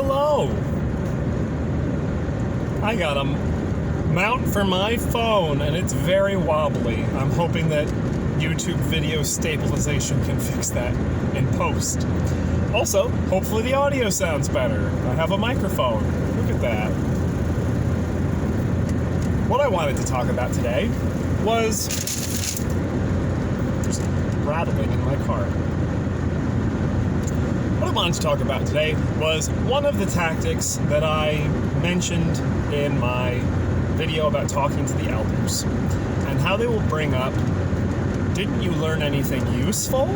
hello. I got a mount for my phone, and it's very wobbly. I'm hoping that YouTube video stabilization can fix that in post. Also, hopefully the audio sounds better. I have a microphone. Look at that. What I wanted to talk about today was just rattling in my car. What I wanted to talk about today was one of the tactics that I mentioned in my video about talking to the elders, and how they will bring up, didn't you learn anything useful?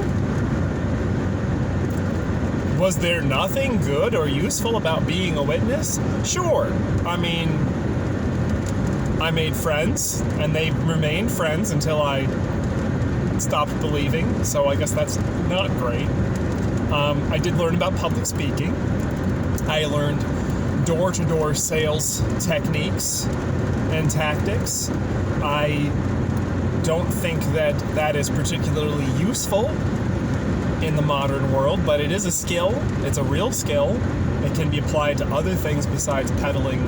Was there nothing good or useful about being a witness? Sure. I mean, I made friends, and they remained friends until I stopped believing, so I guess that's not great. I did learn about public speaking. I learned door-to-door sales techniques and tactics. I don't think that that is particularly useful in the modern world, but it is a skill. It's a real skill. It can be applied to other things besides peddling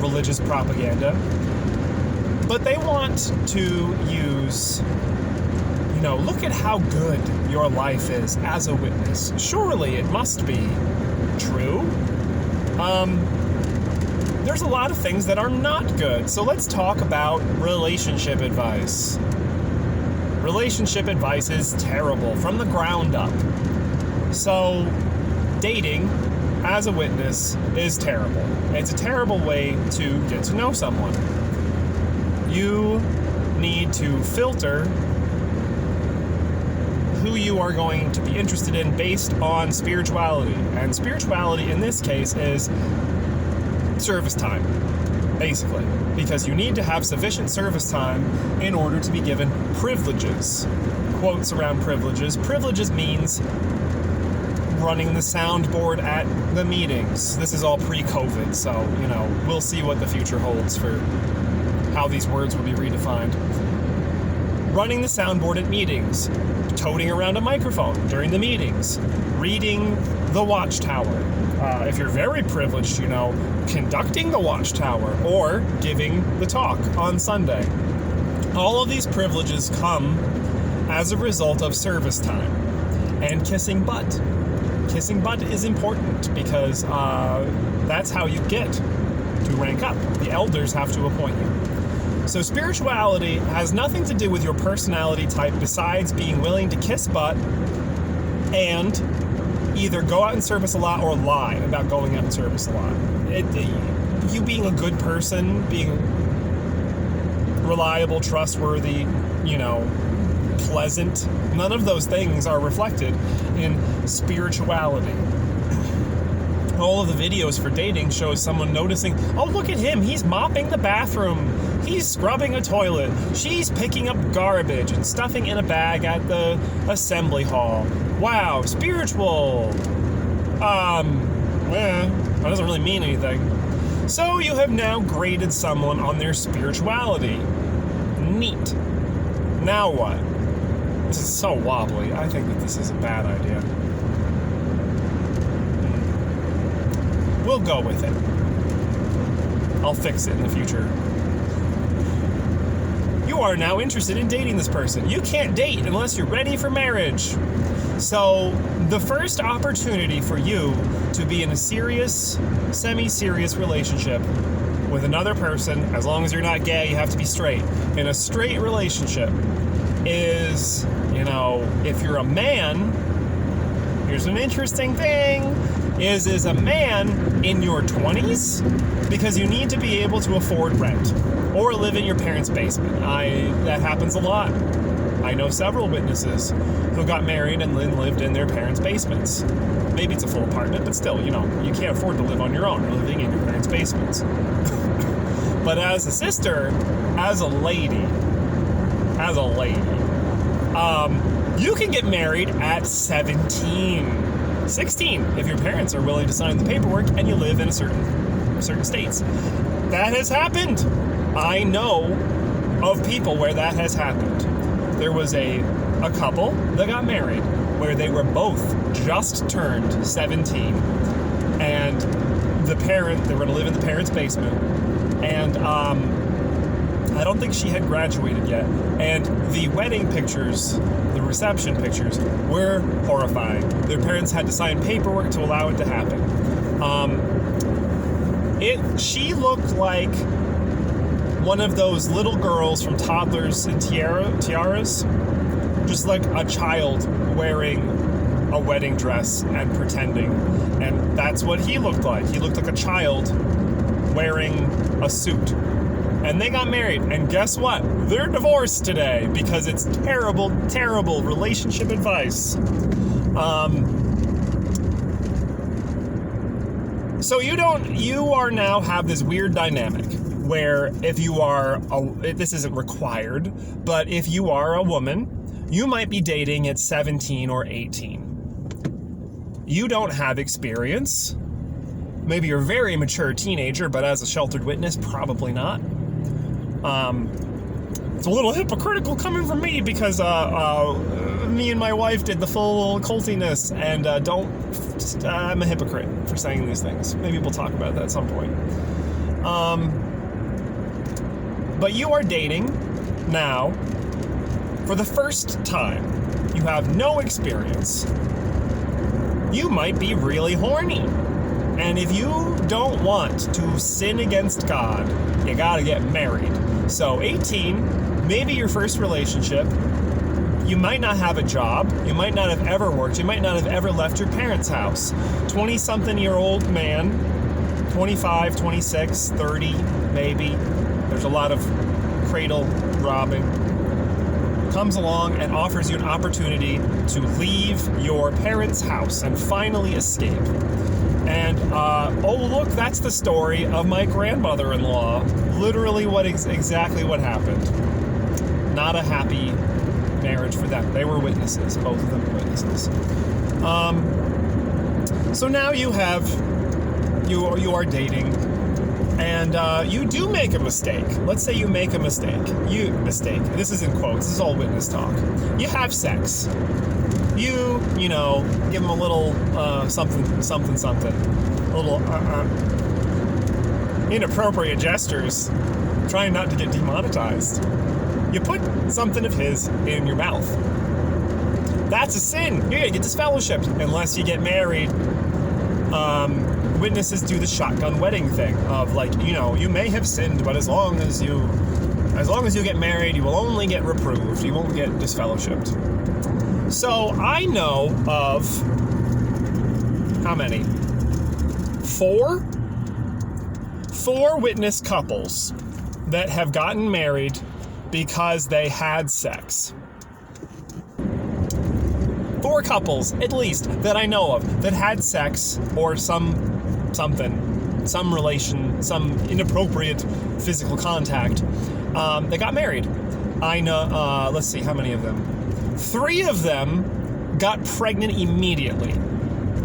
religious propaganda. But they want to use, look at how good your life is as a witness. Surely it must be true. There's a lot of things that are not good. So let's talk about relationship advice. Relationship advice is terrible from the ground up. So dating as a witness is terrible. It's a terrible way to get to know someone. You need to filter who you are going to be interested in based on spirituality. And spirituality in this case is service time, basically. Because you need to have sufficient service time in order to be given privileges. Quotes around privileges. Privileges means running the soundboard at the meetings. This is all pre-COVID, so, we'll see what the future holds for how these words will be redefined. Running the soundboard at meetings, toting around a microphone during the meetings, reading the Watchtower. If you're very privileged, conducting the Watchtower or giving the talk on Sunday. All of these privileges come as a result of service time. And kissing butt. Kissing butt is important because that's how you get to rank up. The elders have to appoint you. So spirituality has nothing to do with your personality type besides being willing to kiss butt and either go out in service a lot or lie about going out in service a lot. You being a good person, being reliable, trustworthy, pleasant, none of those things are reflected in spirituality. All of the videos for dating show someone noticing, oh, look at him, he's mopping the bathroom, he's scrubbing a toilet, she's picking up garbage and stuffing in a bag at the assembly hall. Wow, spiritual. That doesn't really mean anything. So you have now graded someone on their spirituality. Neat. Now what? This is so wobbly. I think that this is a bad idea. We'll go with it. I'll fix it in the future. You are now interested in dating this person. You can't date unless you're ready for marriage. So, the first opportunity for you to be in a serious, semi-serious relationship with another person, as long as you're not gay, you have to be straight. In a straight relationship is, if you're a man, here's an interesting thing, is a man in your 20s, because you need to be able to afford rent or live in your parents' basement. That happens a lot. I know several witnesses who got married and then lived in their parents' basements. Maybe it's a full apartment, but still, you can't afford to live on your own or living in your parents' basements. But as a sister, as a lady, you can get married at 17, 16, if your parents are willing to sign the paperwork and you live in certain states. That has happened. I know of people where that has happened. There was a couple that got married where they were both just turned 17. and they were going to live in the parents' basement, and I don't think she had graduated yet, and the wedding pictures, the reception pictures, were horrifying. Their parents had to sign paperwork to allow it to happen. She looked like one of those little girls from Toddlers and Tiaras, just like a child wearing a wedding dress and pretending, and that's what he looked like. He looked like a child wearing a suit. And they got married, and guess what? They're divorced today because it's terrible, terrible relationship advice. So you are now have this weird dynamic where if you are, this isn't required, but if you are a woman, you might be dating at 17 or 18. You don't have experience. Maybe you're a very mature teenager, but as a sheltered witness, probably not. It's a little hypocritical coming from me because me and my wife did the full cultiness, and I'm a hypocrite for saying these things. Maybe we'll talk about that at some point. But you are dating now for the first time. You have no experience. You might be really horny. And if you don't want to sin against God, you gotta get married. So 18, maybe your first relationship, you might not have a job, you might not have ever worked, you might not have ever left your parents' house. 20-something-year-old man, 25, 26, 30, maybe, there's a lot of cradle robbing, comes along and offers you an opportunity to leave your parents' house and finally escape. And, oh look, that's the story of my grandmother-in-law. Literally exactly what happened. Not a happy marriage for them. They were witnesses. Both of them were witnesses. So now you are dating, and you do make a mistake. Let's say you make a mistake. This is in quotes. This is all witness talk. You have sex. You know, give them a little something. A little inappropriate gestures, trying not to get demonetized. You put something of his in your mouth. That's a sin. You're gonna get disfellowshipped unless you get married. Witnesses do the shotgun wedding thing of, like, you know, you may have sinned, but as long as you get married, you will only get reproved. You won't get disfellowshipped. So I know of how many? Four witness couples that have gotten married because they had sex. 4 couples, at least, that I know of, that had sex or some relation, some inappropriate physical contact. They got married. I know, let's see, how many of them? 3 of them got pregnant immediately.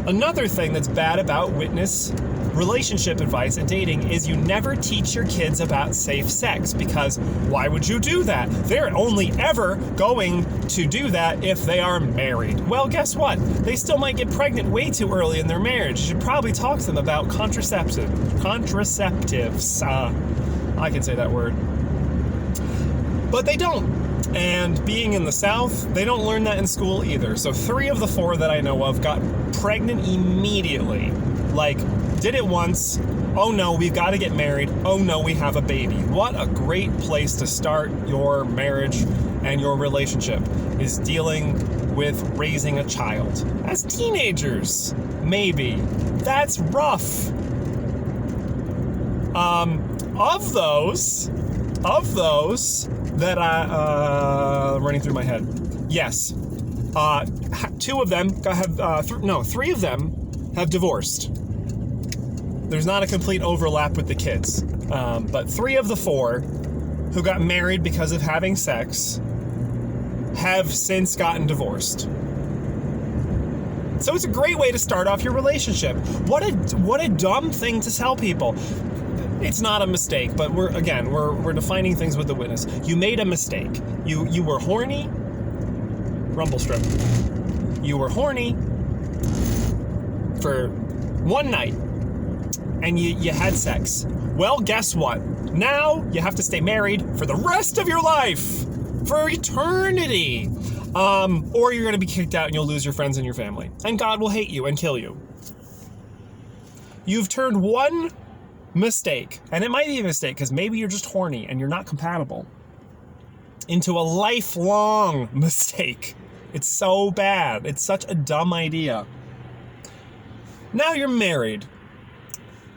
Another thing that's bad about witness relationship advice and dating is you never teach your kids about safe sex, because why would you do that? They're only ever going to do that if they are married. Well, guess what? They still might get pregnant way too early in their marriage. You should probably talk to them about contraceptives. I can say that word. But they don't. And being in the South, they don't learn that in school either. So 3 of the 4 that I know of got pregnant immediately. Like, did it once. Oh no, we've got to get married. Oh no, we have a baby. What a great place to start your marriage and your relationship, is dealing with raising a child. As teenagers, maybe. That's rough. Of those that running through my head. Yes. 2 of them have, 3 of them have divorced. There's not a complete overlap with the kids. But 3 of the 4 who got married because of having sex have since gotten divorced. So it's a great way to start off your relationship. What a dumb thing to tell people. It's not a mistake, but we're defining things with the witness. You made a mistake. You were horny. Rumble strip. You were horny for one night. and you had sex. Well, guess what? Now you have to stay married for the rest of your life. For eternity. Or you're going to be kicked out and you'll lose your friends and your family. And God will hate you and kill you. You've turned one mistake, and it might be a mistake because maybe you're just horny and you're not compatible, into a lifelong mistake. It's so bad. It's such a dumb idea. Now you're married.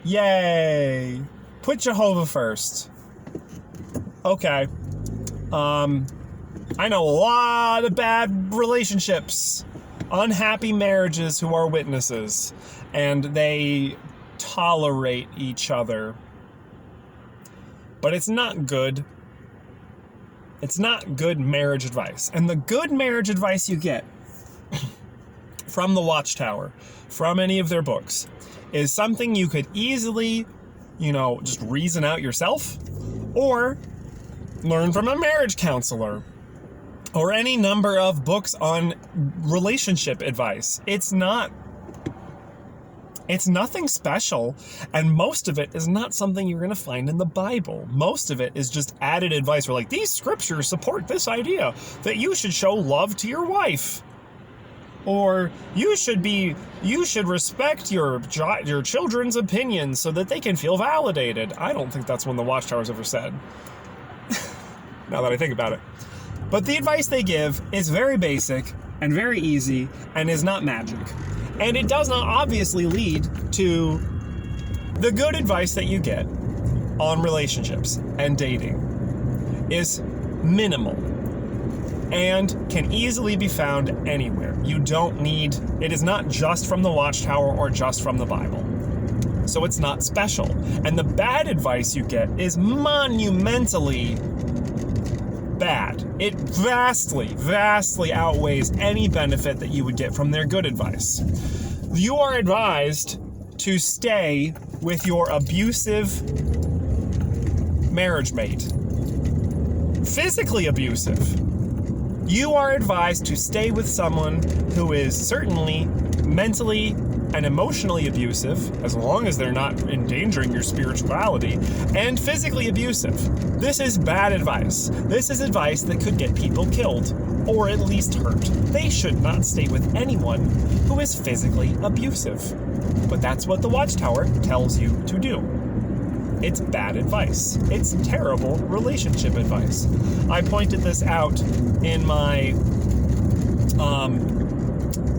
Yay. Put Jehovah first. Okay. I know a lot of bad relationships, unhappy marriages who are witnesses, and they tolerate each other. But it's not good. It's not good marriage advice. And the good marriage advice you get from the Watchtower, from any of their books, is something you could easily, just reason out yourself, or learn from a marriage counselor, or any number of books on relationship advice. It's nothing special, and most of it is not something you're going to find in the Bible. Most of it is just added advice. We're like, these scriptures support this idea that you should show love to your wife, or you should respect your children's opinions so that they can feel validated. I don't think that's what the Watchtower's ever said. Now that I think about it. But the advice they give is very basic and very easy and is not magic. And it does not obviously lead to the good advice that you get on relationships and dating. Is minimal and can easily be found anywhere. It is not just from the Watchtower or just from the Bible. So it's not special. And the bad advice you get is monumentally bad. It vastly, vastly outweighs any benefit that you would get from their good advice. You are advised to stay with your abusive marriage mate. Physically abusive. You are advised to stay with someone who is certainly mentally and emotionally abusive, as long as they're not endangering your spirituality, and physically abusive. This is bad advice. This is advice that could get people killed, or at least hurt. They should not stay with anyone who is physically abusive. But that's what the Watchtower tells you to do. It's bad advice. It's terrible relationship advice. I pointed this out in my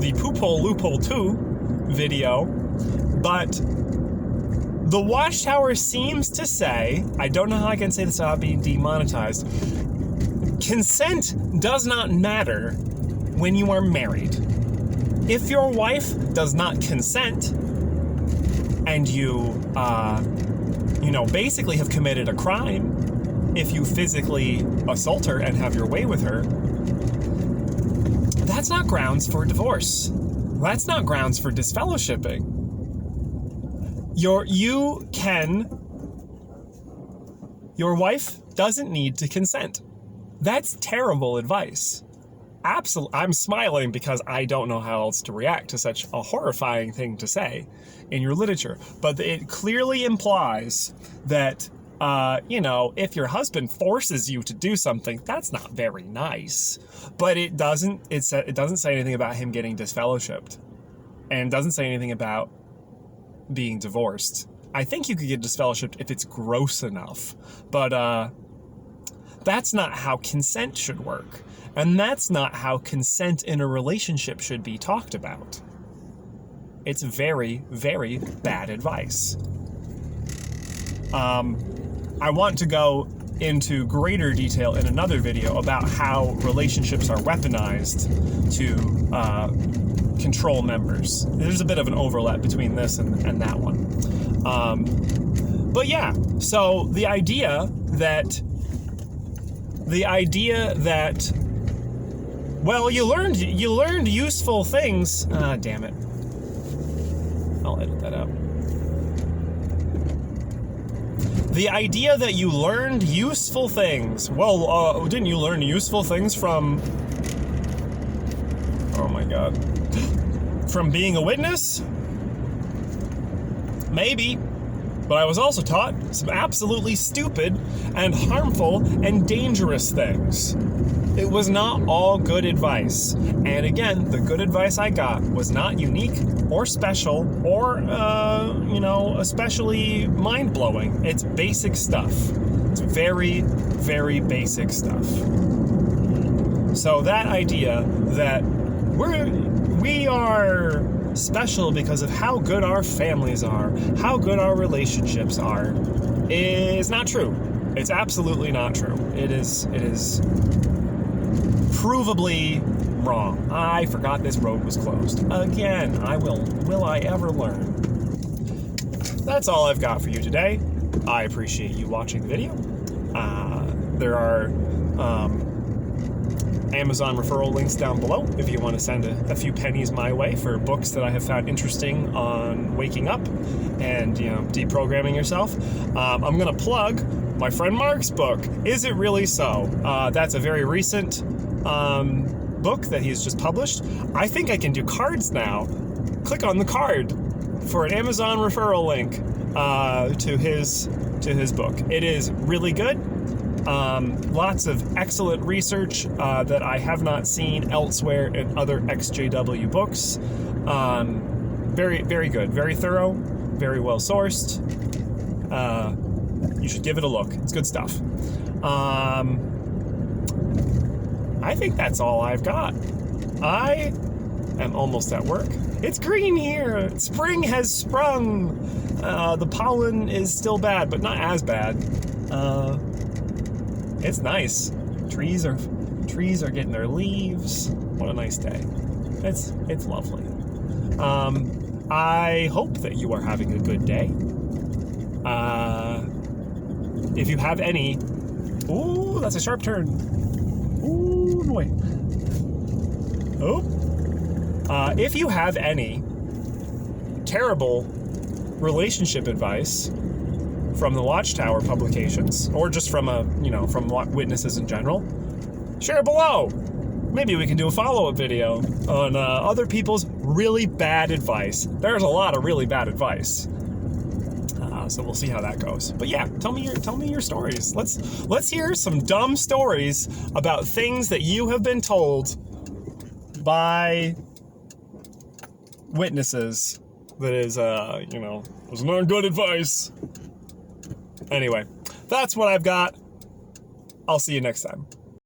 the Poophole Loophole 2 video, but the Watchtower seems to say, I don't know how I can say this without being demonetized, consent does not matter when you are married. If your wife does not consent and you basically have committed a crime if you physically assault her and have your way with her, that's not grounds for divorce. That's not grounds for disfellowshipping. Your wife doesn't need to consent. That's terrible advice. Absolutely. I'm smiling because I don't know how else to react to such a horrifying thing to say in your literature. But it clearly implies that, if your husband forces you to do something, that's not very nice. But it doesn't say anything about him getting disfellowshipped, and doesn't say anything about being divorced. I think you could get disfellowshipped if it's gross enough, but that's not how consent should work. And that's not how consent in a relationship should be talked about. It's very, very bad advice. I want to go into greater detail in another video about how relationships are weaponized to control members. There's a bit of an overlap between this and that one. But yeah, so the idea that well, you learned useful things. Damn it. I'll edit that out. The idea that you learned useful things. Well, didn't you learn useful things from... Oh my god. From being a witness? Maybe. But I was also taught some absolutely stupid and harmful and dangerous things. It was not all good advice. And again, the good advice I got was not unique or special or, especially mind-blowing. It's basic stuff. It's very, very basic stuff. So that idea that we are special because of how good our families are, how good our relationships are, is not true. It's absolutely not true. It is provably wrong. I forgot this road was closed. Again, will I ever learn? That's all I've got for you today. I appreciate you watching the video. There are Amazon referral links down below if you want to send a few pennies my way for books that I have found interesting on waking up and, deprogramming yourself. I'm going to plug my friend Mark's book, Is It Really So? That's a very recent book that he's just published. I think I can do cards now. Click on the card for an Amazon referral link to his book. It is really good. Lots of excellent research that I have not seen elsewhere in other XJW books. Very, very good. Very thorough. Very well sourced. You should give it a look. It's good stuff. I think that's all I've got. I am almost at work. It's green here. Spring has sprung. The pollen is still bad, but not as bad. It's nice. Trees are getting their leaves. What a nice day. It's lovely. I hope that you are having a good day. If you have any... Ooh, that's a sharp turn. Ooh, boy. Oh. If you have any terrible relationship advice from the Watchtower publications, or just from from witnesses in general, share below. Maybe we can do a follow-up video on other people's really bad advice. There's a lot of really bad advice, so we'll see how that goes. But yeah, tell me your stories. Let's hear some dumb stories about things that you have been told by witnesses. That is, was not good advice. Anyway, that's what I've got. I'll see you next time.